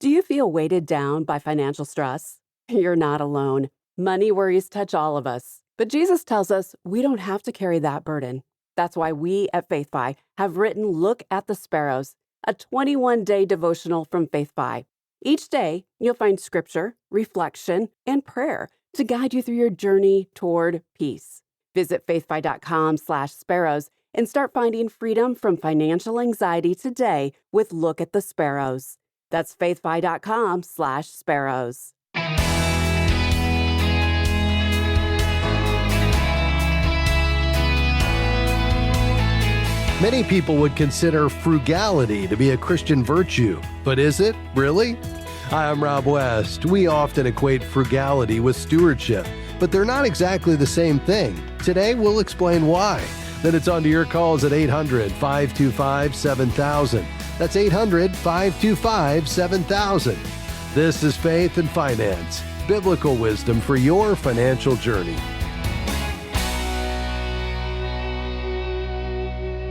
Do you feel weighted down by financial stress? You're not alone. Money worries touch all of us. But Jesus tells us we don't have to carry that burden. That's why we at FaithFi have written Look at the Sparrows, a 21-day devotional from FaithFi. Each day, you'll find scripture, reflection, and prayer to guide you through your journey toward peace. Visit faithfi.com/sparrows and start finding freedom from financial anxiety today with Look at the Sparrows. That's faithfi.com/sparrows. Many people would consider frugality to be a Christian virtue, but is it really? Hi, I'm Rob West. We often equate frugality with stewardship, but they're not exactly the same thing. Today, we'll explain why. Then it's on to your calls at 800-525-7000. That's 800-525-7000. This is Faith and Finance, biblical wisdom for your financial journey.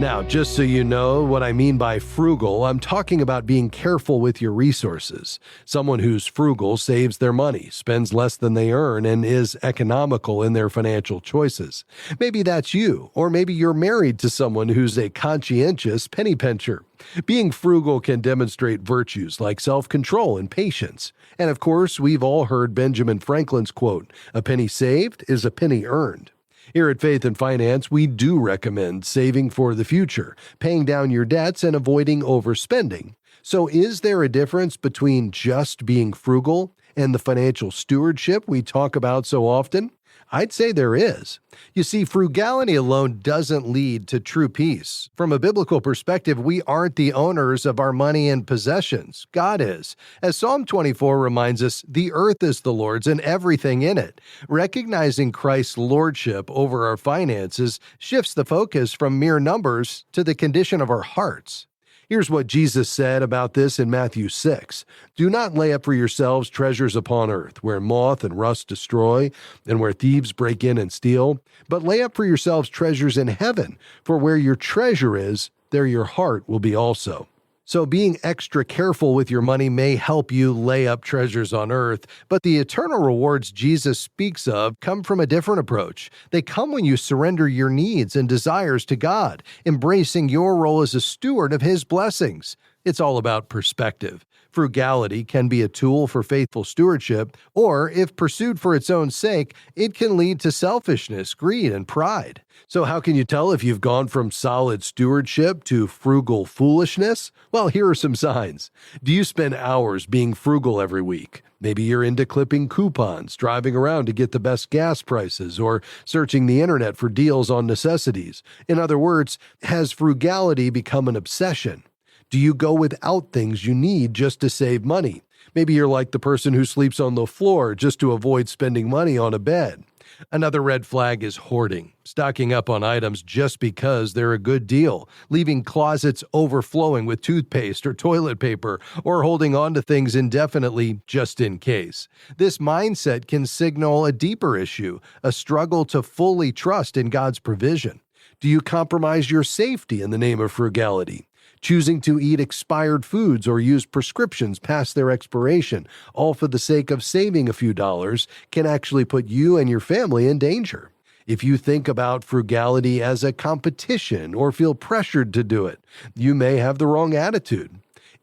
Now, just so you know what I mean by frugal, I'm talking about being careful with your resources. Someone who's frugal saves their money, spends less than they earn, and is economical in their financial choices. Maybe that's you, or maybe you're married to someone who's a conscientious penny pincher. Being frugal can demonstrate virtues like self-control and patience. And of course, we've all heard Benjamin Franklin's quote, "A penny saved is a penny earned." Here at Faith and Finance, we do recommend saving for the future, paying down your debts, and avoiding overspending. So is there a difference between just being frugal and the financial stewardship we talk about so often? I'd say there is. You see, frugality alone doesn't lead to true peace. From a biblical perspective, we aren't the owners of our money and possessions. God is. As Psalm 24 reminds us, the earth is the Lord's and everything in it. Recognizing Christ's lordship over our finances shifts the focus from mere numbers to the condition of our hearts. Here's what Jesus said about this in Matthew 6. "Do not lay up for yourselves treasures upon earth, where moth and rust destroy, and where thieves break in and steal. But lay up for yourselves treasures in heaven, for where your treasure is, there your heart will be also." So being extra careful with your money may help you lay up treasures on earth, but the eternal rewards Jesus speaks of come from a different approach. They come when you surrender your needs and desires to God, embracing your role as a steward of His blessings. It's all about perspective. Frugality can be a tool for faithful stewardship, or if pursued for its own sake, it can lead to selfishness, greed, and pride. So how can you tell if you've gone from solid stewardship to frugal foolishness? Well, here are some signs. Do you spend hours being frugal every week? Maybe you're into clipping coupons, driving around to get the best gas prices, or searching the internet for deals on necessities. In other words, has frugality become an obsession? Do you go without things you need just to save money? Maybe you're like the person who sleeps on the floor just to avoid spending money on a bed. Another red flag is hoarding, stocking up on items just because they're a good deal, leaving closets overflowing with toothpaste or toilet paper, or holding on to things indefinitely just in case. This mindset can signal a deeper issue, a struggle to fully trust in God's provision. Do you compromise your safety in the name of frugality? Choosing to eat expired foods or use prescriptions past their expiration, all for the sake of saving a few dollars, can actually put you and your family in danger. If you think about frugality as a competition or feel pressured to do it, you may have the wrong attitude.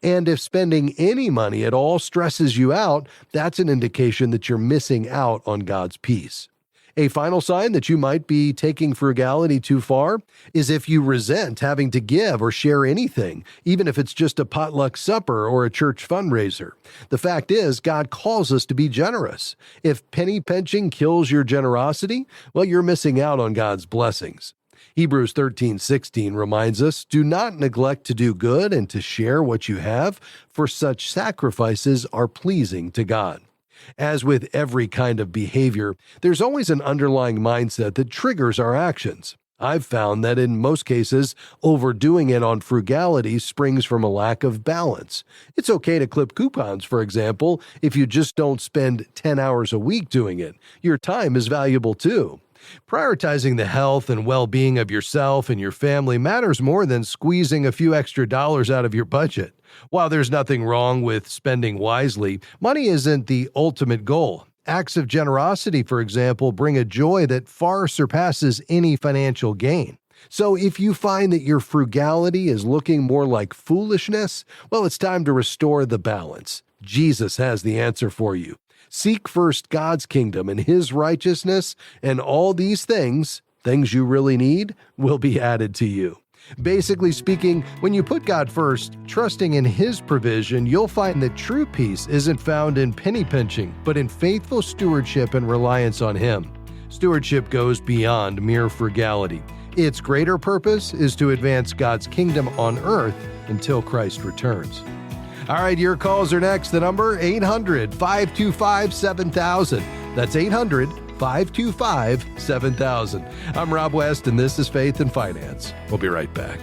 And if spending any money at all stresses you out, that's an indication that you're missing out on God's peace. A final sign that you might be taking frugality too far is if you resent having to give or share anything, even if it's just a potluck supper or a church fundraiser. The fact is, God calls us to be generous. If penny pinching kills your generosity, well, you're missing out on God's blessings. Hebrews 13:16 reminds us, "Do not neglect to do good and to share what you have, for such sacrifices are pleasing to God." As with every kind of behavior, there's always an underlying mindset that triggers our actions. I've found that in most cases, overdoing it on frugality springs from a lack of balance. It's okay to clip coupons, for example, if you just don't spend 10 hours a week doing it. Your time is valuable too. Prioritizing the health and well-being of yourself and your family matters more than squeezing a few extra dollars out of your budget. While there's nothing wrong with spending wisely, money isn't the ultimate goal. Acts of generosity, for example, bring a joy that far surpasses any financial gain. So if you find that your frugality is looking more like foolishness, well, it's time to restore the balance. Jesus has the answer for you. Seek first God's kingdom and His righteousness, and all these things you really need, will be added to you. Basically speaking, when you put God first, trusting in His provision, you'll find that true peace isn't found in penny pinching, but in faithful stewardship and reliance on Him. Stewardship goes beyond mere frugality. Its greater purpose is to advance God's kingdom on earth until Christ returns. All right, your calls are next. The number 800-525-7000. That's 800-525-7000. I'm Rob West, and this is Faith and Finance. We'll be right back.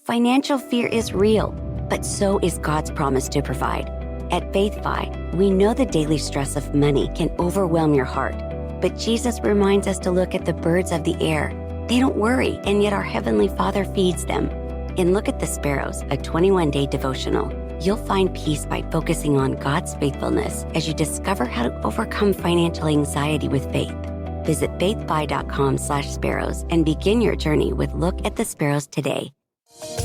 Financial fear is real, but so is God's promise to provide. At FaithFi, we know the daily stress of money can overwhelm your heart, but Jesus reminds us to look at the birds of the air. They don't worry, and yet our Heavenly Father feeds them. In Look at the Sparrows, a 21-day devotional, you'll find peace by focusing on God's faithfulness as you discover how to overcome financial anxiety with faith. Visit faithfi.com/sparrows and begin your journey with Look at the Sparrows today.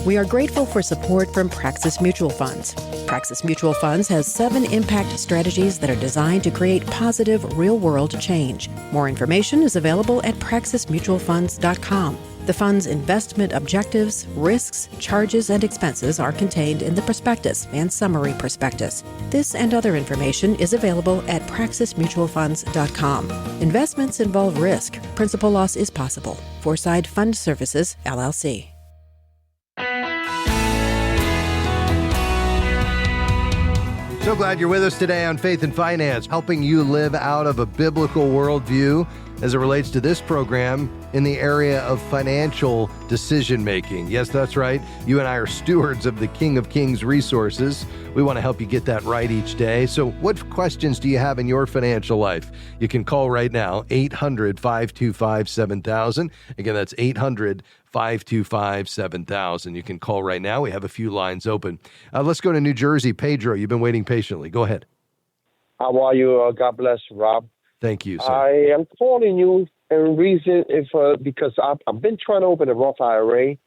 We are grateful for support from Praxis Mutual Funds. Praxis Mutual Funds has 7 impact strategies that are designed to create positive, real-world change. More information is available at praxismutualfunds.com. The fund's investment objectives, risks, charges, and expenses are contained in the prospectus and summary prospectus. This and other information is available at praxismutualfunds.com. Investments involve risk. Principal loss is possible. Foreside Fund Services, LLC. So glad you're with us today on Faith and Finance, helping you live out of a biblical worldview as it relates to this program in the area of financial decision-making. Yes, that's right. You and I are stewards of the King of Kings resources. We want to help you get that right each day. So what questions do you have in your financial life? You can call right now, 800-525-7000. Again, that's 800-525-7000. You can call right now. We have a few lines open. Let's go to New Jersey. Pedro, you've been waiting patiently. Go ahead. How are you? God bless, Rob. Thank you, sir. I am calling you and reason because I've been trying to open a Roth IRA.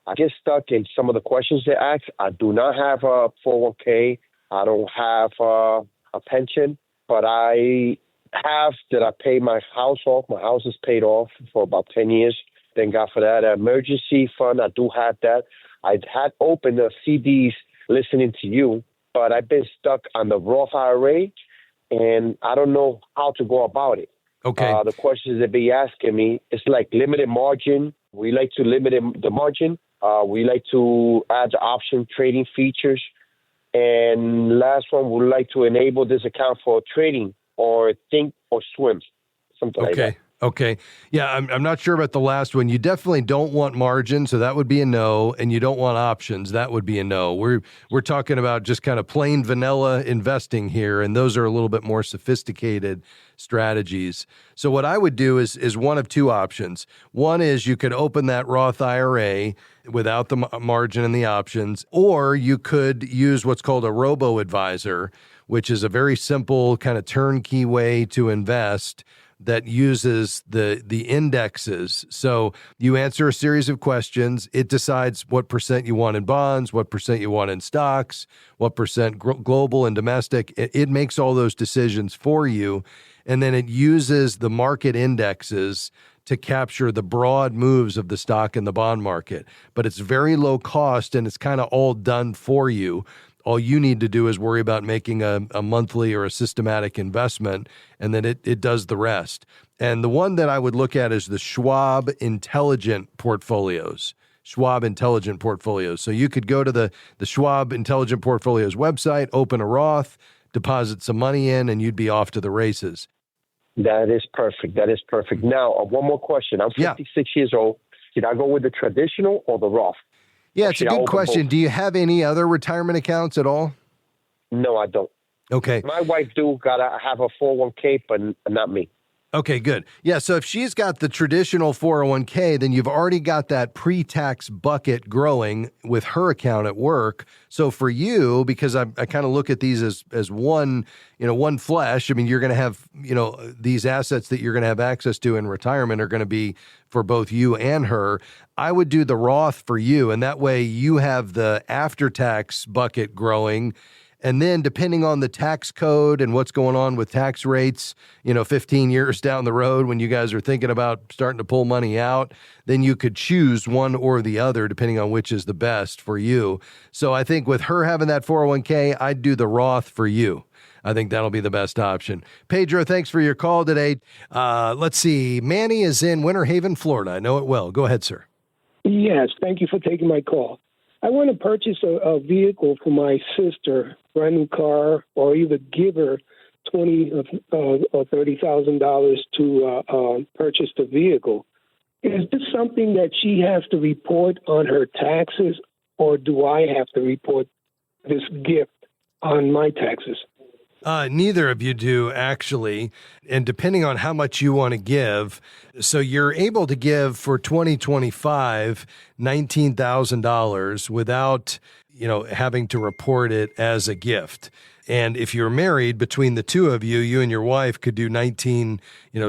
I get stuck in some of the questions they ask. I do not have a 401k. I don't have a pension, but I have that I pay my house off. My house is paid off for about 10 years. Thank God for that. An emergency fund, I do have that. I had opened the CDs listening to you, but I've been stuck on the Roth IRA, and I don't know how to go about it. Okay. The questions they be asking me, it's like limited margin. We like to limit the margin. We like to add the option trading features. And last one, we like to enable this account for trading or think or swim, something like that. Okay. Yeah, I'm not sure about the last one. You definitely don't want margin, so that would be a no, and you don't want options. That would be a no. We're talking about just kind of plain vanilla investing here, and those are a little bit more sophisticated strategies. So what I would do is one of two options. One is you could open that Roth IRA without the margin and the options, or you could use what's called a robo-advisor, which is a very simple kind of turnkey way to invest that uses the indexes. So you answer a series of questions. It decides what percent you want in bonds, what percent you want in stocks, what percent global and domestic. It makes all those decisions for you. And then it uses the market indexes to capture the broad moves of the stock and the bond market. But it's very low cost, and it's kind of all done for you. All you need to do is worry about making a monthly or a systematic investment, and then it does the rest. And the one that I would look at is the Schwab Intelligent Portfolios. Schwab Intelligent Portfolios. So you could go to the Schwab Intelligent Portfolios website, open a Roth, deposit some money in, and you'd be off to the races. That is perfect. Now, one more question. I'm 56 years old. Should I go with the traditional or the Roth? Yeah, it's a good question. Do you have any other retirement accounts at all? No, I don't. Okay. My wife do gotta have a 401k, but not me. Okay, good. Yeah, so if she's got the traditional 401k, then you've already got that pre-tax bucket growing with her account at work. So for you, because I kind of look at these as one, one flesh, I mean, you're going to have, these assets that you're going to have access to in retirement are going to be for both you and her. I would do the Roth for you, and that way you have the after-tax bucket growing. And then depending on the tax code and what's going on with tax rates, 15 years down the road when you guys are thinking about starting to pull money out, then you could choose one or the other depending on which is the best for you. So I think with her having that 401k, I'd do the Roth for you. I think that'll be the best option. Pedro, thanks for your call today. Let's see. Manny is in Winter Haven, Florida. I know it well. Go ahead, sir. Yes, thank you for taking my call. I want to purchase a vehicle for my sister, brand new car, or either give her $20,000 or $30,000 to purchase the vehicle. Is this something that she has to report on her taxes, or do I have to report this gift on my taxes? Neither of you do, actually. And depending on how much you want to give, so you're able to give for 2025 $19,000 without, having to report it as a gift. And if you're married, between the two of you, you and your wife could do 19,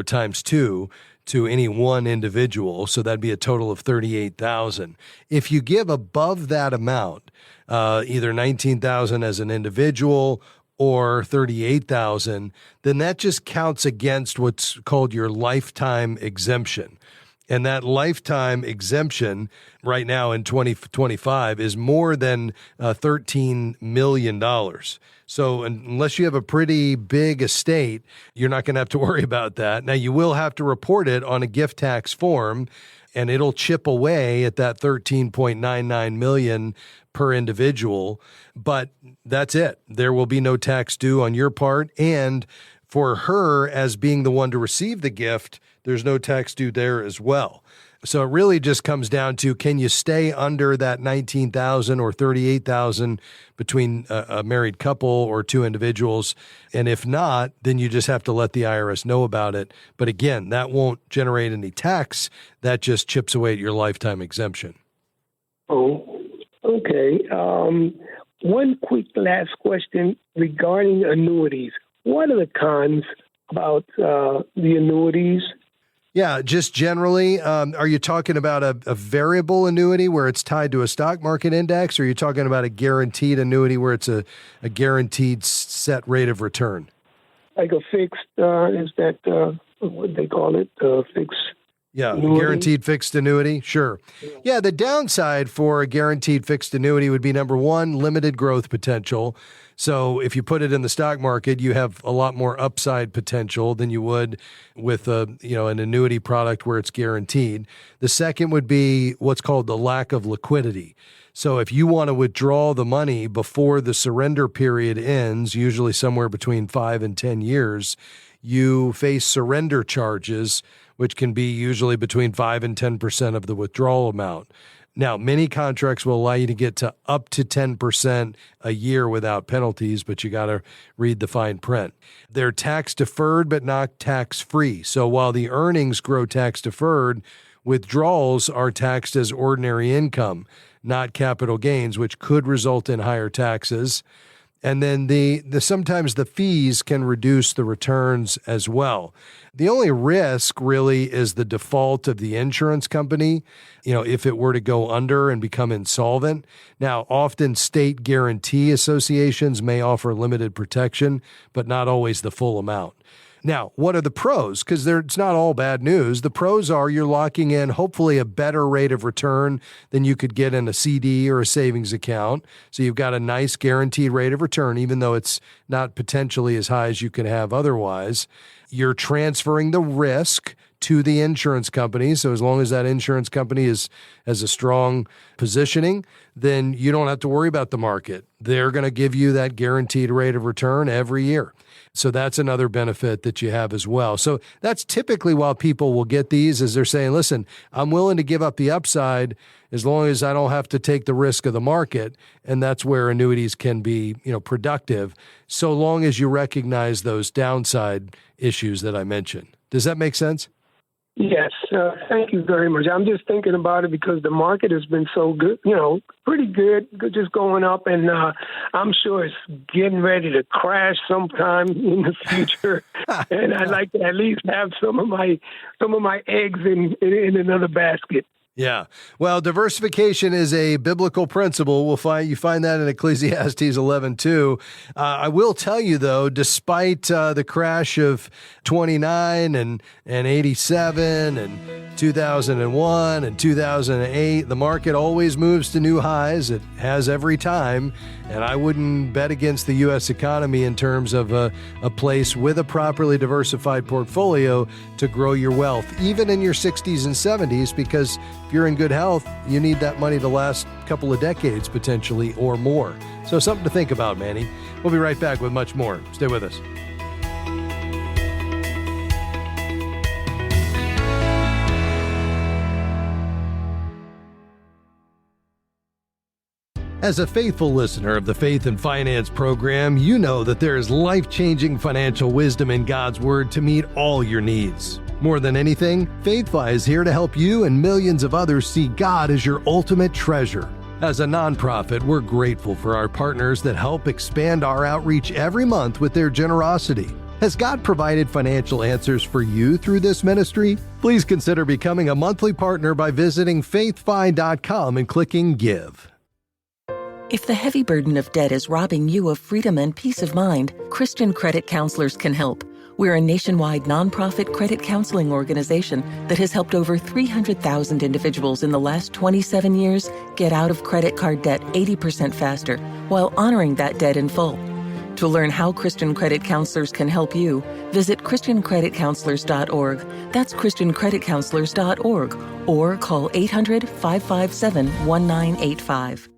times 2 to any one individual. So that'd be a total of 38,000. If you give above that amount, either 19,000 as an individual or 38,000, then that just counts against what's called your lifetime exemption. And that lifetime exemption right now in 2025 is more than $13 million. So unless you have a pretty big estate, you're not going to have to worry about that. Now, you will have to report it on a gift tax form, and it'll chip away at that $13.99 million per individual, but that's it. There will be no tax due on your part, and for her as being the one to receive the gift, there's no tax due there as well. So it really just comes down to, can you stay under that 19,000 or 38,000 between a married couple or two individuals? And if not, then you just have to let the IRS know about it. But again, that won't generate any tax. That just chips away at your lifetime exemption. Oh, okay. One quick last question regarding annuities. What are the cons about the annuities? Yeah, just generally, are you talking about a variable annuity where it's tied to a stock market index, or are you talking about a guaranteed annuity where it's a guaranteed set rate of return? Like a fixed, is that what they call it, fixed? Yeah, guaranteed fixed annuity. Sure. Yeah, the downside for a guaranteed fixed annuity would be, number one, limited growth potential. So if you put it in the stock market, you have a lot more upside potential than you would with an annuity product where it's guaranteed. The second would be what's called the lack of liquidity. So if you want to withdraw the money before the surrender period ends, usually somewhere between 5 and 10 years, you face surrender charges, which can be usually between 5 and 10% of the withdrawal amount. Now, many contracts will allow you to get to up to 10% a year without penalties, but you got to read the fine print. They're tax deferred, but not tax free. So while the earnings grow tax deferred, withdrawals are taxed as ordinary income, not capital gains, which could result in higher taxes. And then sometimes the fees can reduce the returns as well. The only risk really is the default of the insurance company, if it were to go under and become insolvent. Now, often state guarantee associations may offer limited protection, but not always the full amount. Now, what are the pros? Because it's not all bad news. The pros are you're locking in hopefully a better rate of return than you could get in a CD or a savings account. So you've got a nice guaranteed rate of return, even though it's not potentially as high as you could have otherwise. You're transferring the risk to the insurance company. So as long as that insurance company has a strong positioning, then you don't have to worry about the market. They're going to give you that guaranteed rate of return every year. So that's another benefit that you have as well. So that's typically why people will get these, is they're saying, listen, I'm willing to give up the upside as long as I don't have to take the risk of the market. And that's where annuities can be, productive, so long as you recognize those downside issues that I mentioned. Does that make sense? Yes, thank you very much. I'm just thinking about it because the market has been so good, pretty good, just going up, and I'm sure it's getting ready to crash sometime in the future. And I'd like to at least have some of my eggs in another basket. Yeah. Well, diversification is a biblical principle. You find that in Ecclesiastes 11:2. I will tell you, though, despite the crash of 29 and 87 and 2001 and 2008, the market always moves to new highs. It has every time. And I wouldn't bet against the U.S. economy in terms of a place with a properly diversified portfolio to grow your wealth, even in your 60s and 70s, because if you're in good health, you need that money to last a couple of decades potentially or more. So something to think about, Manny. We'll be right back with much more. Stay with us. As a faithful listener of the Faith and Finance program, you know that there is life-changing financial wisdom in God's Word to meet all your needs. More than anything, FaithFi is here to help you and millions of others see God as your ultimate treasure. As a nonprofit, we're grateful for our partners that help expand our outreach every month with their generosity. Has God provided financial answers for you through this ministry? Please consider becoming a monthly partner by visiting faithfi.com and clicking Give. If the heavy burden of debt is robbing you of freedom and peace of mind, Christian Credit Counselors can help. We're a nationwide nonprofit credit counseling organization that has helped over 300,000 individuals in the last 27 years get out of credit card debt 80% faster while honoring that debt in full. To learn how Christian Credit Counselors can help you, visit ChristianCreditCounselors.org. That's ChristianCreditCounselors.org, or call 800-557-1985.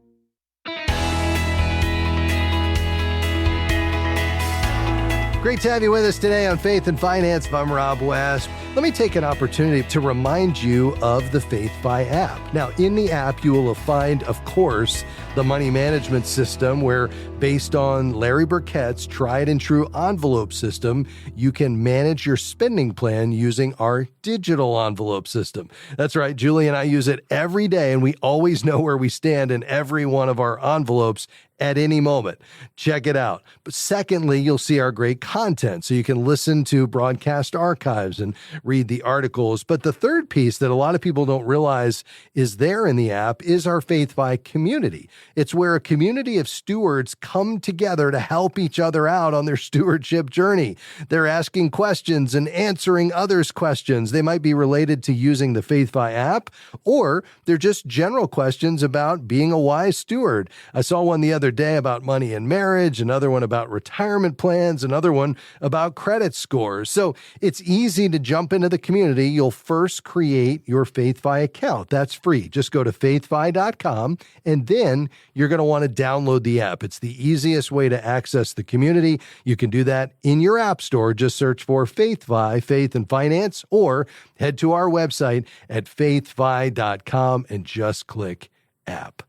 Great to have you with us today on Faith and Finance. I'm Rob West. Let me take an opportunity to remind you of the FaithFi app. Now, in the app, you will find, of course, the money management system where, based on Larry Burkett's tried and true envelope system, you can manage your spending plan using our digital envelope system. That's right, Julie and I use it every day, and we always know where we stand in every one of our envelopes at any moment. Check it out. But secondly, you'll see our great content, so you can listen to broadcast archives and read the articles. But the third piece that a lot of people don't realize is there in the app is our FaithFi community. It's where a community of stewards come together to help each other out on their stewardship journey. They're asking questions and answering others' questions. They might be related to using the FaithFi app, or they're just general questions about being a wise steward. I saw one the other day about money and marriage, another one about retirement plans, another one about credit scores. So it's easy to jump into the community. You'll first create your FaithFi account. That's free. Just go to faithfi.com, and then you're going to want to download the app. It's the easiest way to access the community. You can do that in your app store. Just search for FaithFi, Faith and Finance, or head to our website at faithfi.com and just click app.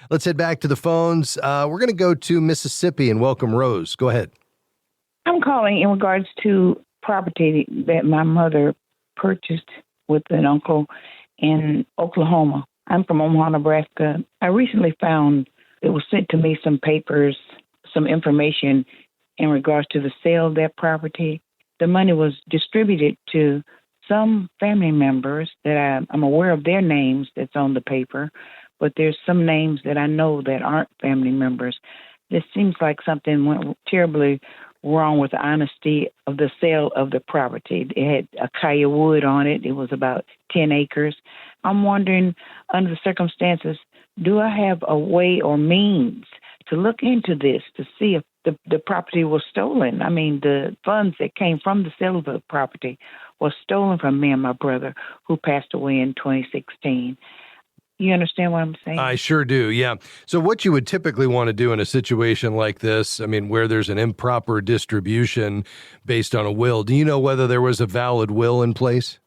Let's head back to the phones. We're going to go to Mississippi and welcome Rose. Go ahead. I'm calling in regards to property that my mother purchased with an uncle in Oklahoma. I'm from Omaha, Nebraska. I recently found it was sent to me some papers, some information in regards to the sale of that property. The money was distributed to some family members that I'm aware of their names that's on the paper, but there's some names that I know that aren't family members. This seems like something went terribly wrong with the honesty of the sale of the property. It had a Kaya wood on it. It was about 10 acres. I'm wondering, under the circumstances, do I have a way or means to look into this to see if the property was stolen? I mean, the funds that came from the sale of the property, was stolen from me and my brother, who passed away in 2016. You understand what I'm saying? I sure do, yeah. So what you would typically want to do in a situation like this, I mean, where there's an improper distribution based on a will, do you know whether there was a valid will in place?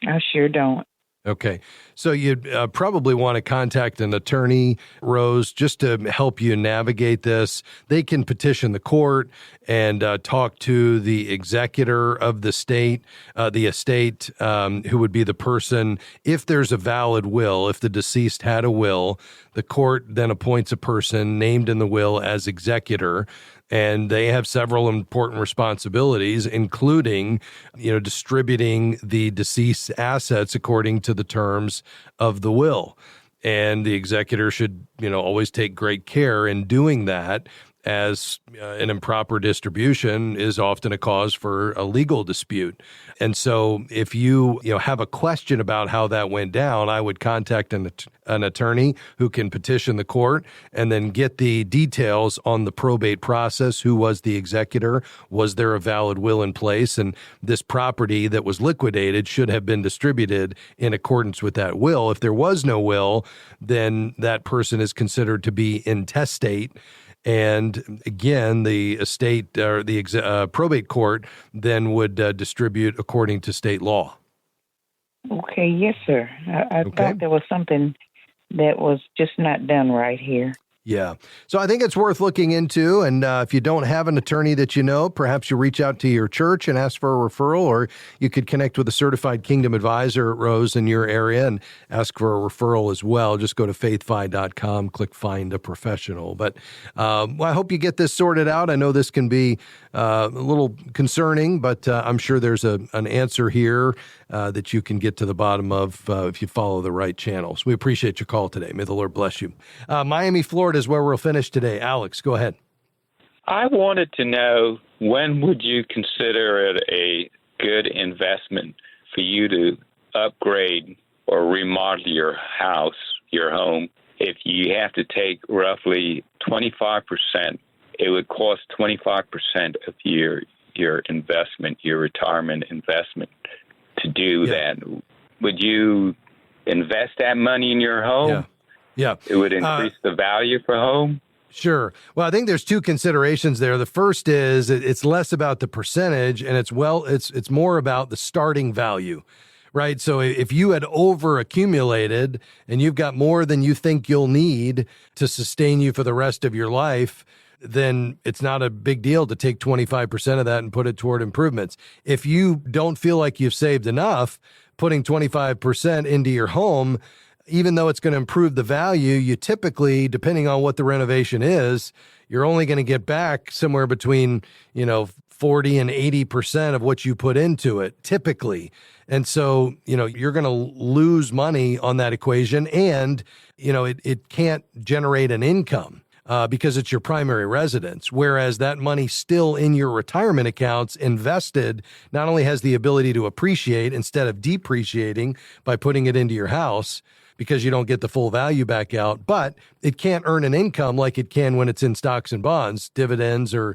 I sure don't. Okay. So you'd probably want to contact an attorney, Rose, just to help you navigate this. They can petition the court and talk to the executor of the estate, who would be the person. If there's a valid will, if the deceased had a will, the court then appoints a person named in the will as executor. And they have several important responsibilities, including, distributing the deceased's assets according to the terms of the will. And the executor should, always take great care in doing that, as an improper distribution is often a cause for a legal dispute. And so if you have a question about how that went down, I would contact an attorney who can petition the court and then get the details on the probate process. Who was the executor? Was there a valid will in place? And this property that was liquidated should have been distributed in accordance with that will. If there was no will, then that person is considered to be intestate. And again, the estate or the probate court then would distribute according to state law. Okay, yes, sir. I thought there was something that was just not done right here. Yeah. So I think it's worth looking into. And if you don't have an attorney that you know, perhaps you reach out to your church and ask for a referral, or you could connect with a certified kingdom advisor, Rose, in your area and ask for a referral as well. Just go to faithfi.com, click Find a Professional. But I hope you get this sorted out. I know this can be a little concerning, but I'm sure there's an answer here that you can get to the bottom of if you follow the right channels. We appreciate your call today. May the Lord bless you. Miami, Florida is where we'll finish today. Alex, go ahead. I wanted to know, when would you consider it a good investment for you to upgrade or remodel your house, your home? If you have to take roughly 25%, it would cost 25% of your investment, your retirement investment, to do that. Would you invest that money in your home? Yeah. It would increase the value for home? Sure. Well, I think there's two considerations there. The first is it's less about the percentage, and it's more about the starting value, right? So if you had over accumulated and you've got more than you think you'll need to sustain you for the rest of your life, then it's not a big deal to take 25% of that and put it toward improvements. If you don't feel like you've saved enough, putting 25% into your home, even though it's going to improve the value, you typically, depending on what the renovation is, you're only going to get back somewhere between, 40 and 80% of what you put into it, typically. And so, you're going to lose money on that equation, and, it can't generate an income because it's your primary residence. Whereas that money still in your retirement accounts invested not only has the ability to appreciate instead of depreciating by putting it into your house, because you don't get the full value back out, but it can't earn an income like it can when it's in stocks and bonds, dividends or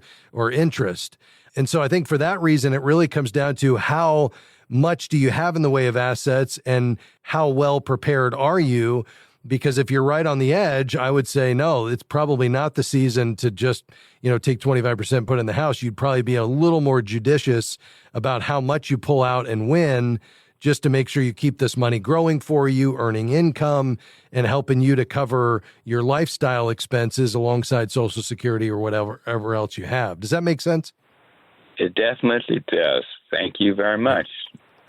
interest. And so I think for that reason, it really comes down to how much do you have in the way of assets and how well prepared are you? Because if you're right on the edge, I would say, no, it's probably not the season to just, take 25%, put in the house. You'd probably be a little more judicious about how much you pull out and when, just to make sure you keep this money growing for you, earning income, and helping you to cover your lifestyle expenses alongside Social Security or whatever else you have. Does that make sense? It definitely does. Thank you very much.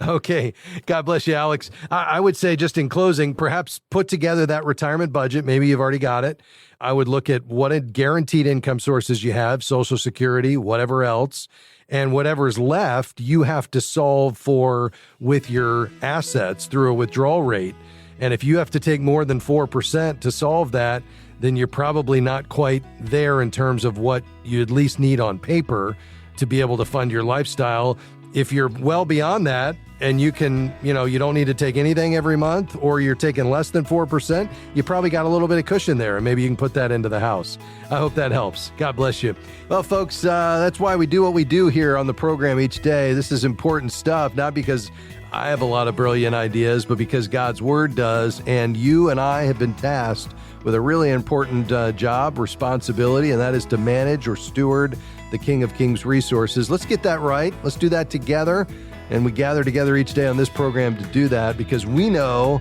Okay. God bless you, Alex. I would say, just in closing, perhaps put together that retirement budget. Maybe you've already got it. I would look at what guaranteed income sources you have, Social Security, whatever else. And whatever's left, you have to solve for with your assets through a withdrawal rate. And if you have to take more than 4% to solve that, then you're probably not quite there in terms of what you at least need on paper to be able to fund your lifestyle. if you're well beyond that and you can, you don't need to take anything every month, or you're taking less than 4%, you probably got a little bit of cushion there, and maybe you can put that into the house. I hope that helps. God bless you. Well, folks, that's why we do what we do here on the program each day. This is important stuff, not because I have a lot of brilliant ideas, but because God's Word does, and you and I have been tasked with a really important job, responsibility, and that is to manage or steward the King of Kings resources. Let's get that right. Let's do that together. And we gather together each day on this program to do that, because we know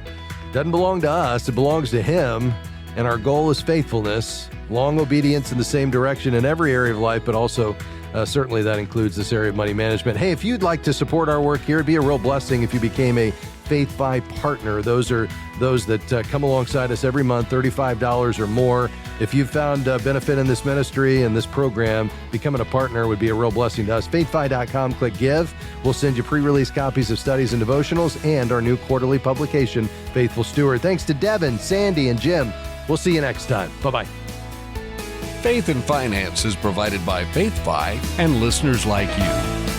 it doesn't belong to us, it belongs to Him. And our goal is faithfulness, long obedience in the same direction in every area of life, but also certainly that includes this area of money management. Hey, if you'd like to support our work here, it'd be a real blessing if you became a FaithFi partner. Those are those that come alongside us every month, $35 or more. If you've found benefit in this ministry and this program, becoming a partner would be a real blessing to us. FaithFi.com, click Give. We'll send you pre-release copies of studies and devotionals and our new quarterly publication, Faithful Steward. Thanks to Devin, Sandy, and Jim. We'll see you next time. Bye-bye. Faith and Finance is provided by FaithFi and listeners like you.